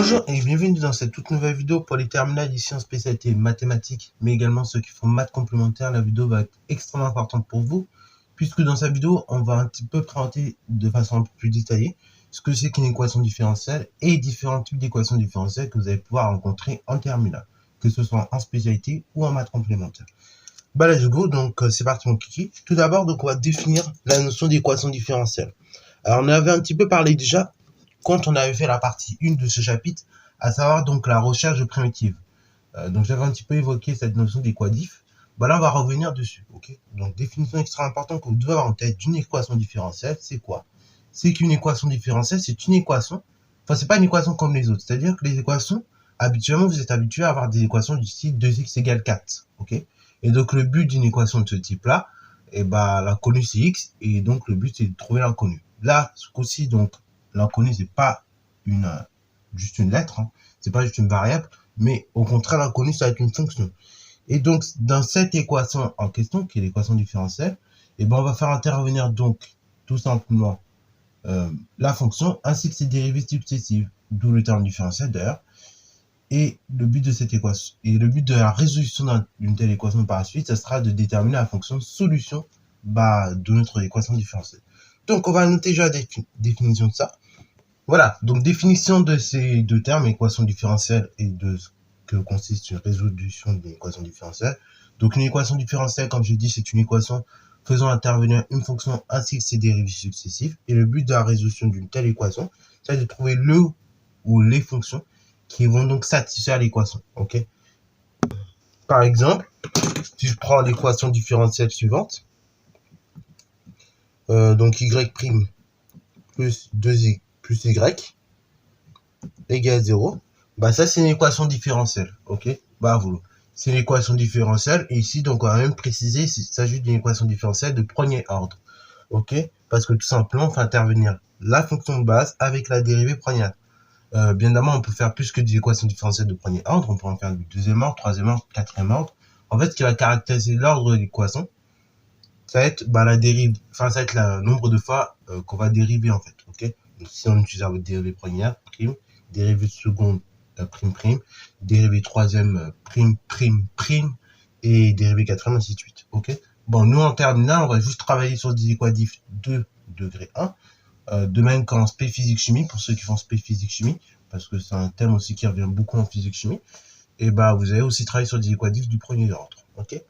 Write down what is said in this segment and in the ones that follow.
Bonjour et bienvenue dans cette toute nouvelle vidéo pour les terminales ici en spécialité mathématiques, mais également ceux qui font maths complémentaires. La vidéo va être extrêmement importante pour vous, puisque dans cette vidéo, on va un petit peu présenter de façon un peu plus détaillée ce que c'est qu'une équation différentielle et différents types d'équations différentielles que vous allez pouvoir rencontrer en terminale, que ce soit en spécialité ou en maths complémentaires. Bah let's go, donc c'est parti mon kiki. Tout d'abord, donc on va définir la notion d'équation différentielle. Alors on avait un petit peu parlé déjà quand on avait fait la partie 1 de ce chapitre, à savoir donc la recherche de primitives. Donc j'avais un petit peu évoqué cette notion d'équadif. Bah là on va revenir dessus, ok. Donc définition extrêmement importante que vous devez avoir en tête d'une équation différentielle, c'est quoi? C'est qu'une équation différentielle, c'est une équation, enfin c'est pas une équation comme les autres, c'est-à-dire que les équations, habituellement vous êtes habitué à avoir des équations du style 2x égale 4, ok. Et donc le but d'une équation de ce type-là, et bah l'inconnu c'est x, et donc le but c'est de trouver l'inconnu. Là, ce coup-ci, donc l'inconnu c'est pas juste une lettre, hein, c'est pas juste une variable, mais au contraire l'inconnu ça va être une fonction. Et donc dans cette équation en question, qui est l'équation différentielle, et ben on va faire intervenir donc tout simplement la fonction ainsi que ses dérivées successives, d'où le terme différentiel d'ailleurs. Et le but de cette équation, et le but de la résolution d'une telle équation par la suite, ça sera de déterminer la fonction solution de notre équation différentielle. Donc on va noter déjà la définition de ça. Voilà, donc définition de ces deux termes, équation différentielle et de ce que consiste une résolution d'une équation différentielle. Donc une équation différentielle, comme je dis, c'est une équation faisant intervenir une fonction ainsi que ses dérivées successives. Et le but de la résolution d'une telle équation, c'est de trouver le ou les fonctions qui vont donc satisfaire l'équation. Ok. Par exemple, si je prends l'équation différentielle suivante, donc y' plus 2y plus y égale 0, bah ça c'est une équation différentielle, ok. Bah voilà, c'est une équation différentielle, et ici donc on va même préciser s'il s'agit d'une équation différentielle de premier ordre, ok, parce que tout simplement on fait intervenir la fonction de base avec la dérivée première. Bien évidemment, on peut faire plus que des équations différentielles de premier ordre, on peut en faire du deuxième ordre, troisième ordre, quatrième ordre. En fait, ce qui va caractériser l'ordre de l'équation, ça va être la dérive, enfin ça va être le nombre de fois qu'on va dériver en fait, ok. Donc si on utilise la dérivée première, prime, dérivée seconde, prime, prime, dérivée troisième, prime, prime, prime, et dérivée quatrième, ainsi de suite, ok. Bon, nous en terminale, on va juste travailler sur des équadifs de degré 1, de même qu'en spé physique chimie, pour ceux qui font spé physique chimie, parce que c'est un thème aussi qui revient beaucoup en physique chimie, et bah vous allez aussi travailler sur des équadifs du premier ordre, ok.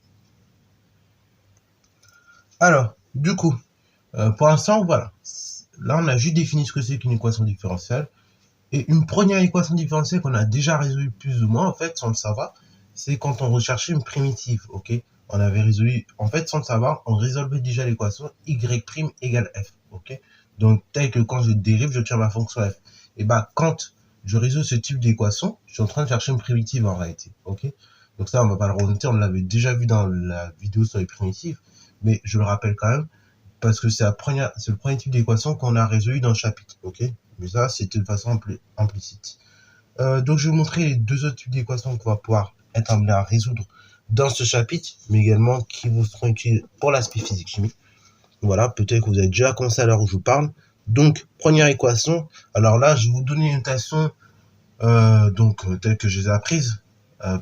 Alors, du coup, pour l'instant, voilà. Là, on a juste défini ce que c'est qu'une équation différentielle. Et une première équation différentielle qu'on a déjà résolue plus ou moins, en fait, sans le savoir, c'est quand on recherchait une primitive, ok. On avait résolu, en fait, sans le savoir, on résolvait déjà l'équation y' égale f, ok. Donc, tel que quand je dérive, je tiens ma fonction f. Et bah, quand je résous ce type d'équation, je suis en train de chercher une primitive en réalité, ok. Donc ça, on va pas le renoter, on l'avait déjà vu dans la vidéo sur les primitives, mais je le rappelle quand même, parce que c'est le premier type d'équation qu'on a résolu dans le chapitre, ok. Mais ça, c'était de façon implicite. Donc, je vais vous montrer les deux autres types d'équations qu'on va pouvoir être amené à résoudre dans ce chapitre, mais également qui vous seront utiles pour l'aspect physique-chimie. Voilà, peut-être que vous avez déjà commencé à l'heure où je vous parle. Donc, première équation. Alors là, je vais vous donner une notation telle que je les ai apprises.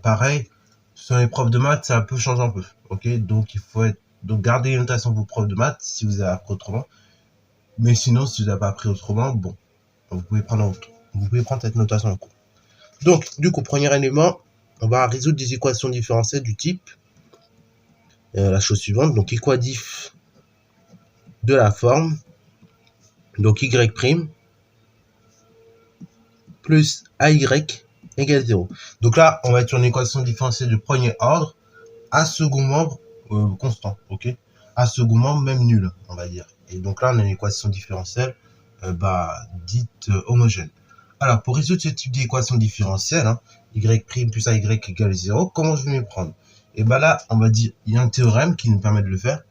Pareil, sur les profs de maths, ça peut changer un peu, ok. Donc, il faut garder les notations de vos profs de maths si vous avez appris autrement. Mais sinon, si vous n'avez pas appris autrement, bon, vous pouvez prendre cette notation en cours. Donc, du coup, premier élément, on va résoudre des équations différentielles du type la chose suivante. Donc, équadif de la forme, donc y' plus ay égale 0. Donc là, on va être sur une équation différentielle de premier ordre à second membre constant, ok. À second membre même nul, on va dire. Et donc là, on a une équation différentielle dite homogène. Alors, pour résoudre ce type d'équation différentielle, hein, y' plus ay égale 0, comment je vais m'y prendre? Et là, on va dire, il y a un théorème qui nous permet de le faire,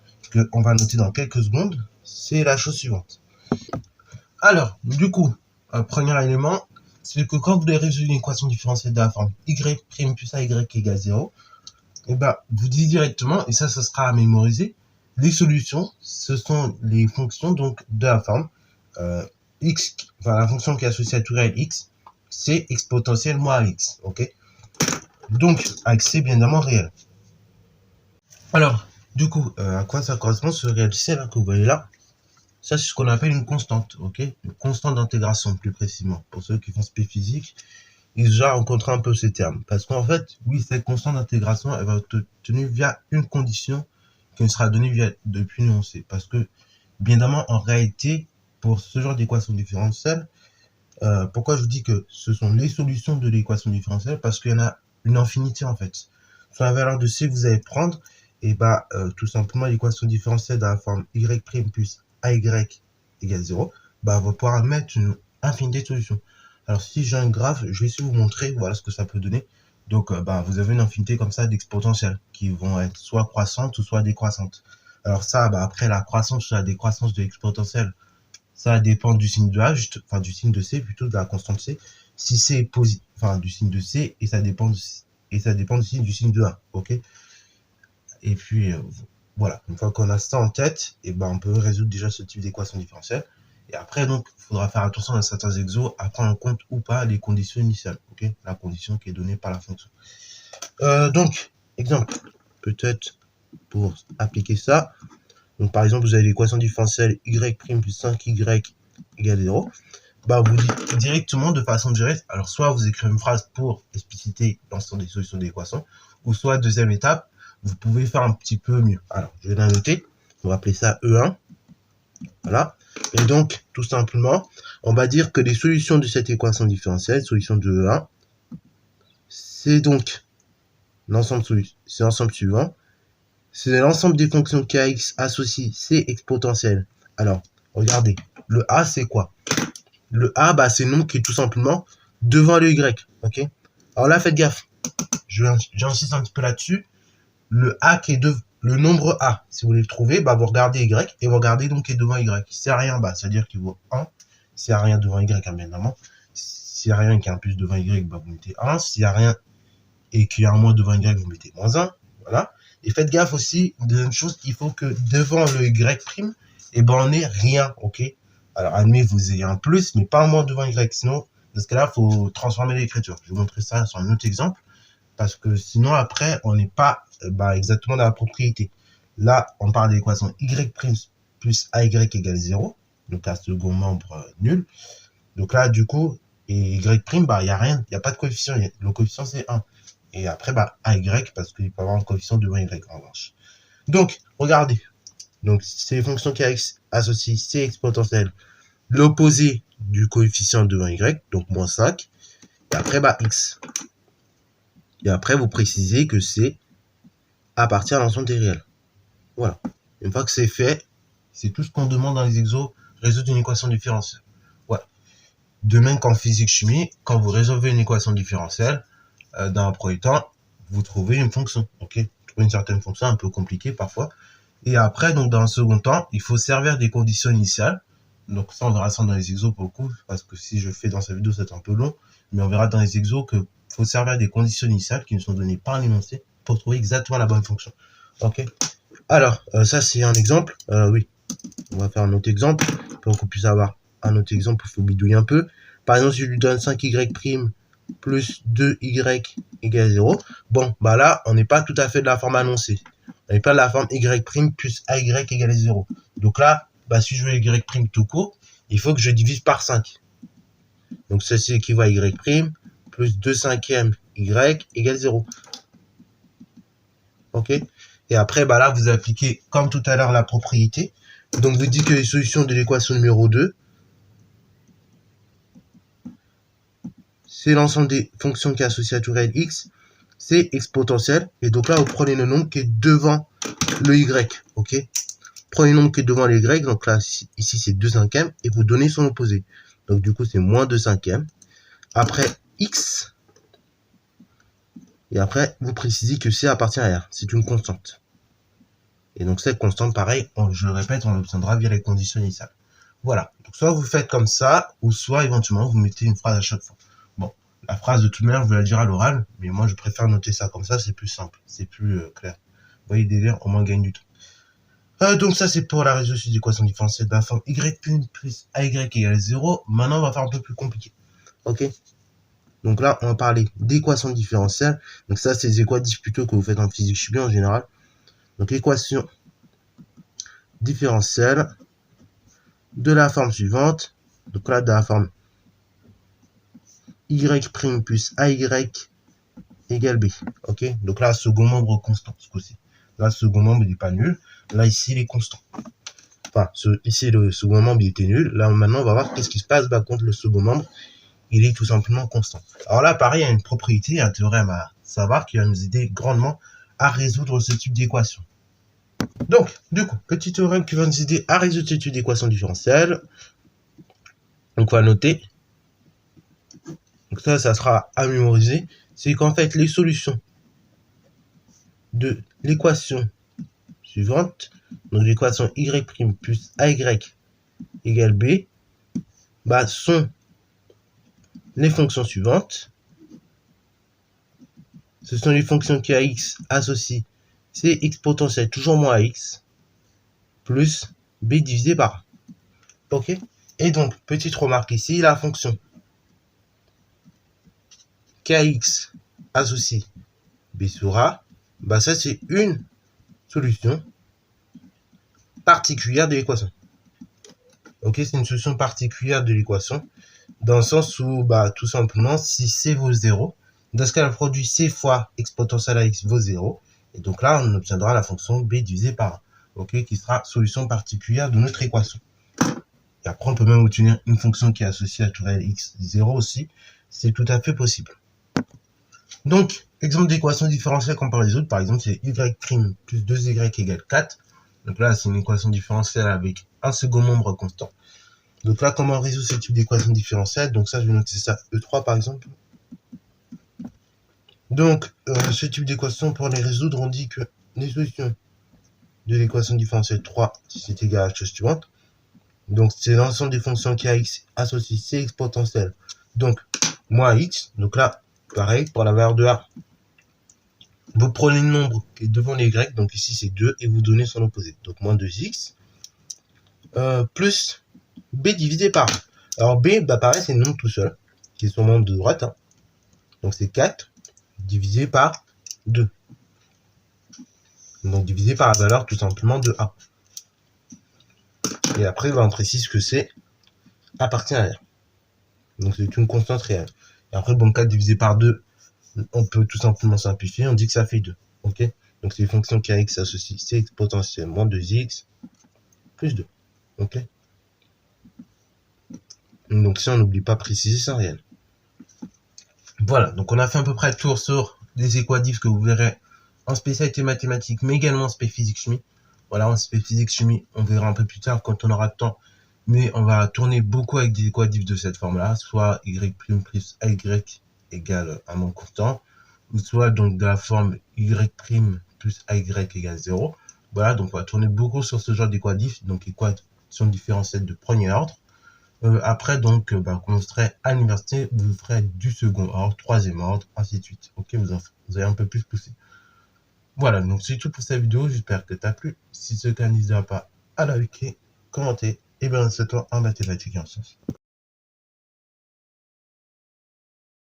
qu'on va noter dans quelques secondes. C'est la chose suivante. Alors, du coup, premier élément, c'est que quand vous devez résoudre une équation différentielle de la forme y' plus ay égale 0, et vous dites directement, et ça sera à mémoriser, les solutions, ce sont les fonctions donc de la forme x, enfin la fonction qui est associée à tout réel x, c exponentielle moins ax, ok? Donc, avec c bien évidemment réel. Alors, du coup, à quoi ça correspond ce réel c là que vous voyez là? Ça, c'est ce qu'on appelle une constante, ok? Une constante d'intégration, plus précisément. Pour ceux qui font spé physique, ils ont déjà rencontré un peu ces termes. Parce qu'en fait, oui, cette constante d'intégration, elle va être tenue via une condition qui ne sera donnée depuis l'énoncé. Parce que, bien évidemment, en réalité, pour ce genre d'équation différentielle, pourquoi je vous dis que ce sont les solutions de l'équation différentielle? Parce qu'il y en a une infinité, en fait. Sur la valeur de c que vous allez prendre, et bah, tout simplement, l'équation différentielle dans la forme y' plus ay égale 0, bah, on va pouvoir mettre une infinité de solutions. Alors, si j'ai un graphe, je vais essayer de vous montrer, voilà ce que ça peut donner. Donc, bah, vous avez une infinité comme ça d'exponentielles qui vont être soit croissantes ou soit décroissantes. Alors ça, bah, après la croissance ou la décroissance de l'exponentielle, ça dépend du signe de A, enfin du signe de C, plutôt de la constante C. Si c'est positif, enfin du signe de C, et ça dépend du signe de A, ok? Et puis, voilà, une fois qu'on a ça en tête, et ben on peut résoudre déjà ce type d'équation différentielle. Et après, donc, il faudra faire attention à certains exos, à prendre en compte ou pas les conditions initiales, ok? La condition qui est donnée par la fonction. Donc, exemple, peut-être pour appliquer ça. Donc, par exemple, vous avez l'équation différentielle y' plus 5y égale 0. Bah, vous dites directement de façon directe. Alors, soit vous écrivez une phrase pour expliciter l'ensemble des solutions de l'équation, ou soit, deuxième étape, vous pouvez faire un petit peu mieux. Alors, je vais la noter. On va appeler ça E1. Voilà. Et donc, tout simplement, on va dire que les solutions de cette équation différentielle, solution de E1, c'est donc l'ensemble suivant. C'est l'ensemble des fonctions kx associées c exponentielle. Alors, regardez, le a, c'est quoi? Le a, bah, c'est le nombre qui est tout simplement devant le y, ok? Alors là, faites gaffe. J'insiste un petit peu là-dessus. Le a qui est le nombre a, si vous voulez le trouver, bah, vous regardez y et vous regardez donc qui est devant y. S'il n'y a rien, bah, c'est-à-dire qu'il vaut 1. S'il n'y a rien devant y, bien évidemment. S'il n'y a rien qui a un plus devant y, bah, vous mettez 1. S'il n'y a rien et qu'il y a un moins devant y, vous mettez moins 1. Voilà. Et faites gaffe aussi, deuxième chose, il faut que devant le y', et ben on ait rien, ok? Alors, admettez, vous ayez un plus, mais pas un moins devant y, sinon, dans ce cas-là, il faut transformer l'écriture. Je vais vous montrer ça sur un autre exemple, parce que sinon, après, on n'est pas exactement dans la propriété. Là, on parle de l'équation y' plus ay égale 0, donc un second membre nul. Donc là, du coup, et y', bah, il n'y a rien, il n'y a pas de coefficient, le coefficient c'est 1. Et après, bah, AY, parce qu'il peut avoir un coefficient devant Y, en revanche. Donc, regardez. Donc, c'est les fonctions kx associent c exponentielle, l'opposé du coefficient devant Y, donc moins 5. Et après, bah, x. Et après, vous précisez que c'est appartient à l'ensemble des réels. Voilà. Une fois que c'est fait, c'est tout ce qu'on demande dans les exos, résoudre une équation différentielle. Voilà. De même qu'en physique-chimie, quand vous résolvez une équation différentielle, dans un premier temps, vous trouvez une fonction, ok? Vous trouvez une certaine fonction un peu compliquée parfois. Et après, donc dans un second temps, il faut servir des conditions initiales. Donc ça, on verra ça dans les exos pour le coup, parce que si je fais dans cette vidéo, c'est un peu long. Mais on verra dans les exos que faut servir des conditions initiales qui nous sont données par l'énoncé pour trouver exactement la bonne fonction. Ok? Alors, ça c'est un exemple. Oui, on va faire un autre exemple pour qu'on puisse avoir un autre exemple. Il faut bidouiller un peu. Par exemple, si je lui donne 5y' plus 2y égale 0. Bon, bah là, on n'est pas tout à fait de la forme annoncée. On n'est pas de la forme y' plus ay égale 0. Donc là, bah, si je veux y' tout court, il faut que je divise par 5. Donc ceci équivaut à y' plus 2 cinquièmes y égale 0. Ok? Et après, bah là, vous appliquez, comme tout à l'heure, la propriété. Donc vous dites que les solutions de l'équation numéro 2, c'est l'ensemble des fonctions qui est associé à tout réel x, c'est exponentielle. Et donc là, vous prenez le nombre qui est devant le y, ok? Prenez le nombre qui est devant le y, donc là, ici, c'est 2 cinquièmes, et vous donnez son opposé. Donc du coup, c'est moins 2 cinquièmes. Après, x, et après, vous précisez que c appartient à r, c'est une constante. Et donc cette constante, pareil, je le répète, on l'obtiendra via les conditions initiales. Voilà, donc soit vous faites comme ça, ou soit éventuellement, vous mettez une phrase à chaque fois. Bon, la phrase de toute manière, je vais la dire à l'oral, mais moi je préfère noter ça comme ça, c'est plus simple, c'est plus clair. Vous voyez, délire, au moins on gagne du temps. Donc ça c'est pour la résolution d'équation différentielle de la forme y' plus ay égale 0. Maintenant on va faire un peu plus compliqué. Ok. Donc là, on va parler d'équation différentielle. Donc ça, c'est des équatifs plutôt que vous faites en physique chimie en général. Donc équation différentielle de la forme suivante. Donc là, de la forme y' plus ay égale b. Ok, donc là, second membre constant, ce coup-ci. Là, second membre, il n'est pas nul. Là, ici, il est constant. Enfin, ici, le second membre, il était nul. Là, maintenant, on va voir qu'est-ce qui se passe contre le second membre. Il est tout simplement constant. Alors là, pareil, il y a une propriété, un théorème à savoir qui va nous aider grandement à résoudre ce type d'équation. Donc, du coup, petit théorème qui va nous aider à résoudre ce type d'équation différentielle. Donc, on va noter. Donc ça sera à mémoriser. C'est qu'en fait, les solutions de l'équation suivante, donc l'équation y' plus ay égale b, sont les fonctions suivantes. Ce sont les fonctions qui a x associées c'est x potentiel toujours moins x plus b divisé par a. Ok. Et donc, petite remarque ici, la fonction kx associée b sur a, ça c'est une solution particulière de l'équation. Ok, c'est une solution particulière de l'équation, dans le sens où, tout simplement, si c vaut 0, dans ce cas, le produit c fois x potentiel à x vaut 0, et donc là, on obtiendra la fonction b divisé par a, ok, qui sera solution particulière de notre équation. Et après, on peut même obtenir une fonction qui est associée à tout réel x 0 aussi, c'est tout à fait possible. Donc, exemple d'équation différentielle qu'on peut résoudre, par exemple, c'est y' plus 2y égale 4. Donc là, c'est une équation différentielle avec un second membre constant. Donc là, comment on résout ce type d'équation différentielle? Donc ça, je vais noter ça E3 par exemple. Donc, ce type d'équation, pour les résoudre, on dit que les solutions de l'équation différentielle 3, si c'est égal à la chose suivante. Donc, c'est l'ensemble des fonctions qui a x associées c x potentiel. Donc, moins x. Donc là, pareil, pour la valeur de a, vous prenez le nombre qui est devant les y, donc ici c'est 2, et vous donnez son opposé. Donc, moins 2x, plus b divisé par a. Alors, b, pareil, c'est le nombre tout seul, qui est son membre de droite. Donc, c'est 4 divisé par 2. Donc, divisé par la valeur tout simplement de a. Et après, on précise que c'est appartient à R. Donc, c'est une constante réelle. Et après, 4 divisé par 2, on peut tout simplement simplifier. On dit que ça fait 2. Ok. Donc, c'est une fonction qui a x associée c exponentielle moins 2x plus 2. Ok. Donc, si on n'oublie pas préciser, c'est réel. Voilà. Donc, on a fait à peu près le tour sur des équatifs que vous verrez en spécialité mathématiques, mais également en spé physique chimie. Voilà, en spé physique chimie, on verra un peu plus tard quand on aura le temps. Mais on va tourner beaucoup avec des équatifs de cette forme-là, soit y' plus ay égale un nombre constant, ou soit donc de la forme y' plus ay égale 0. Voilà, donc on va tourner beaucoup sur ce genre d'équatifs, donc équation différentielle de premier ordre. Après, donc, quand vous serez à l'université, vous ferez du second ordre, troisième ordre, ainsi de suite. Ok, vous allez un peu plus pousser. Voilà, donc c'est tout pour cette vidéo. J'espère que t'as plu. Si c'est le cas, n'hésite pas à liker, commenter, et bien c'est toi en mathématiques et en sciences.